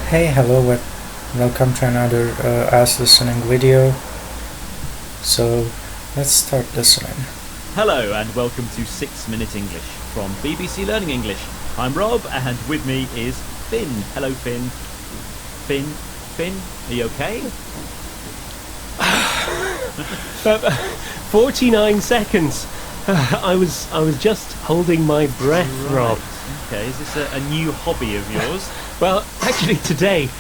Hey, hello, welcome to another Ask Listening video. So, let's start listening. Hello and welcome to 6 Minute English from BBC Learning English. I'm Rob and with me is Finn. Hello Finn. Finn, are you okay? 49 seconds. I was just holding my breath, Rob. Okay, is this a new hobby of yours? Well, actually today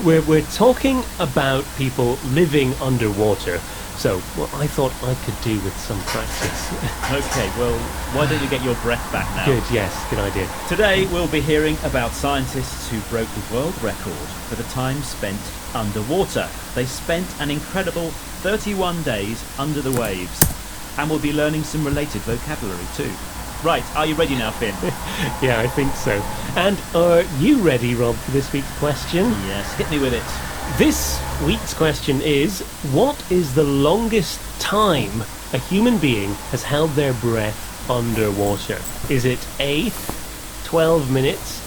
we're talking about people living underwater. So, what I thought I could do with some practice. Okay, well, why don't you get your breath back now? Good, yes, good idea. Today we'll be hearing about scientists who broke the world record for the time spent underwater. They spent an incredible 31 days under the waves. And we'll be learning some related vocabulary too. Right, are you ready now, Finn? Yeah, I think so. And are you ready, Rob, for this week's question? Yes, hit me with it. This week's question is, what is the longest time a human being has held their breath underwater? Is it A, 12 minutes,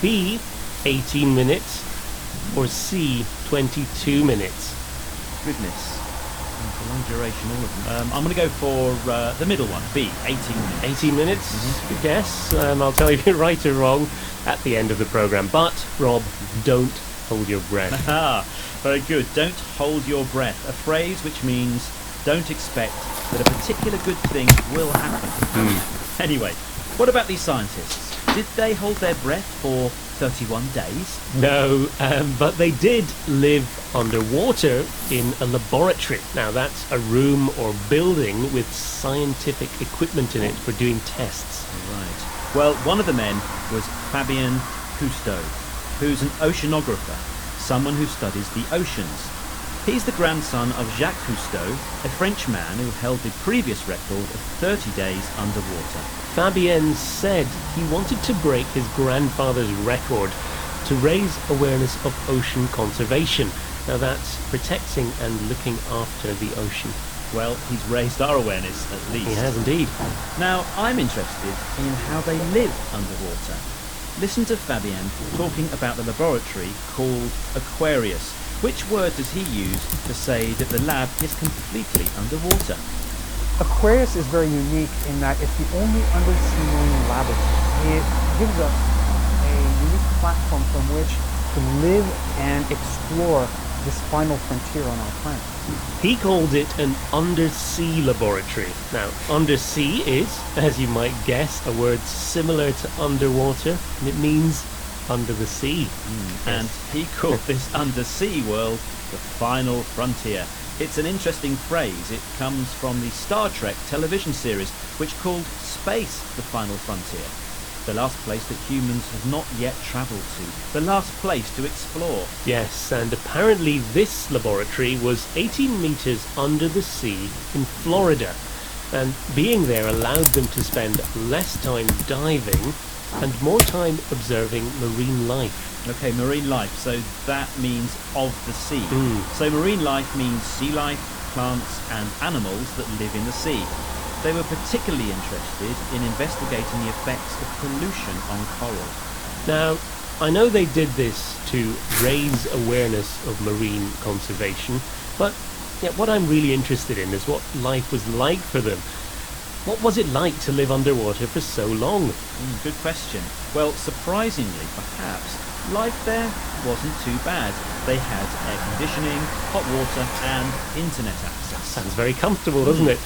B, 18 minutes, or C, 22 minutes? Goodness. For long duration, all of them. I'm going to go for the middle one, B, 18 minutes. 18 minutes, good guess. I'll tell you if you're right or wrong at the end of the programme. But, Rob, don't hold your breath. Ah, very good. Don't hold your breath. A phrase which means don't expect that a particular good thing will happen. Anyway, what about these scientists? Did they hold their breath for 31 days? No, but they did live underwater in a laboratory. Now, that's a room or building with scientific equipment in it for doing tests. Right. Well, one of the men was Fabien Cousteau, who's an oceanographer, someone who studies the oceans. He's the grandson of Jacques Cousteau, a French man who held the previous record of 30 days underwater. Fabien said he wanted to break his grandfather's record to raise awareness of ocean conservation. Now that's protecting and looking after the ocean. Well, he's raised our awareness at least. He has indeed. Now, I'm interested in how they live underwater. Listen to Fabien talking about the laboratory called Aquarius. Which word does he use to say that the lab is completely underwater? Aquarius is very unique in that it's the only undersea marine laboratory. It gives us a unique platform from which to live and explore this final frontier on our planet. He called it an undersea laboratory. Now, undersea is, as you might guess, a word similar to underwater, and it means under the sea. And he called this undersea world the final frontier. It's an interesting phrase. It comes from the Star Trek television series, which called space the final frontier. The last place that humans have not yet travelled to. The last place to explore. Yes, and apparently this laboratory was 18 meters under the sea in Florida. And being there allowed them to spend less time diving and more time observing marine life. Okay, marine life, so that means of the sea. So marine life means sea life, plants and animals that live in the sea. They were particularly interested in investigating the effects of pollution on coral. Now, I know they did this to raise awareness of marine conservation, but what I'm really interested in is what life was like for them. What was it like to live underwater for so long? Good question. Well, surprisingly, perhaps, life there wasn't too bad. They had air conditioning, hot water and internet access. Sounds very comfortable, doesn't it?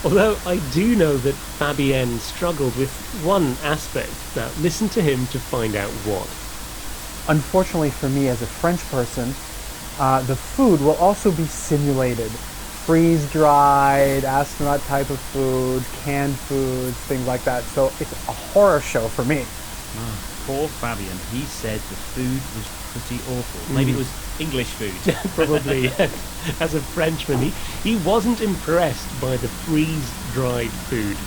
Although I do know that Fabien struggled with one aspect. Now, listen to him to find out what. Unfortunately for me as a French person, the food will also be simulated. Freeze-dried, astronaut type of food, canned foods, things like that. So it's a horror show for me. Poor Fabien. He said the food was pretty awful. Maybe it was English food. Probably. As a Frenchman, he wasn't impressed by the freeze-dried food.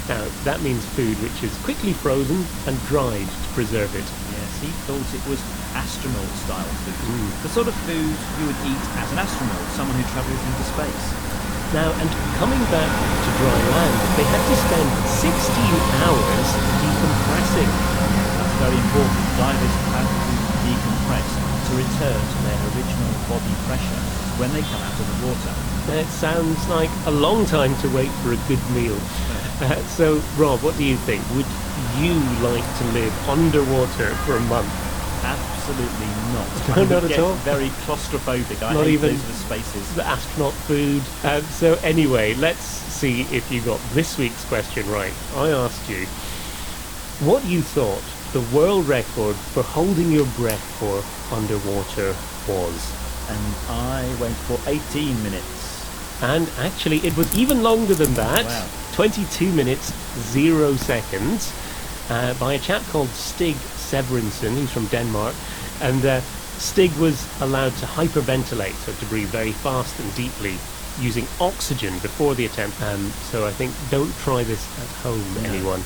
Now, that means food which is quickly frozen and dried to preserve it. Yes, he thought it was astronaut-style food. The sort of food you would eat as an astronaut, someone who travels into space. Now, and coming back to dry land, they had to spend 16 hours decompressing. That's very important. Divers have to decompress. return to their original body pressure when they come out of the water. It sounds like a long time to wait for a good meal. So, Rob, what do you think? Would you like to live underwater for a month? Absolutely not. No, I would not at get all. very claustrophobic. I Not hate even those sort of spaces. The astronaut food. So anyway, let's see if you got this week's question right. I asked you what you thought the world record for holding your breath for underwater was. And I went for 18 minutes. And actually, it was even longer than that. Wow. 22 minutes, 0 seconds, by a chap called Stig Severinsen, who's from Denmark. And Stig was allowed to hyperventilate, so to breathe very fast and deeply, using oxygen before the attempt. So I think don't try this at home, anyone.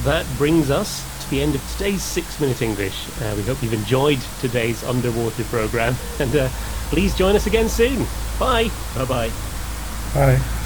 That brings us to the end of today's 6-Minute English. We hope you've enjoyed today's underwater program. And please join us again soon. Bye. Bye-bye. Bye.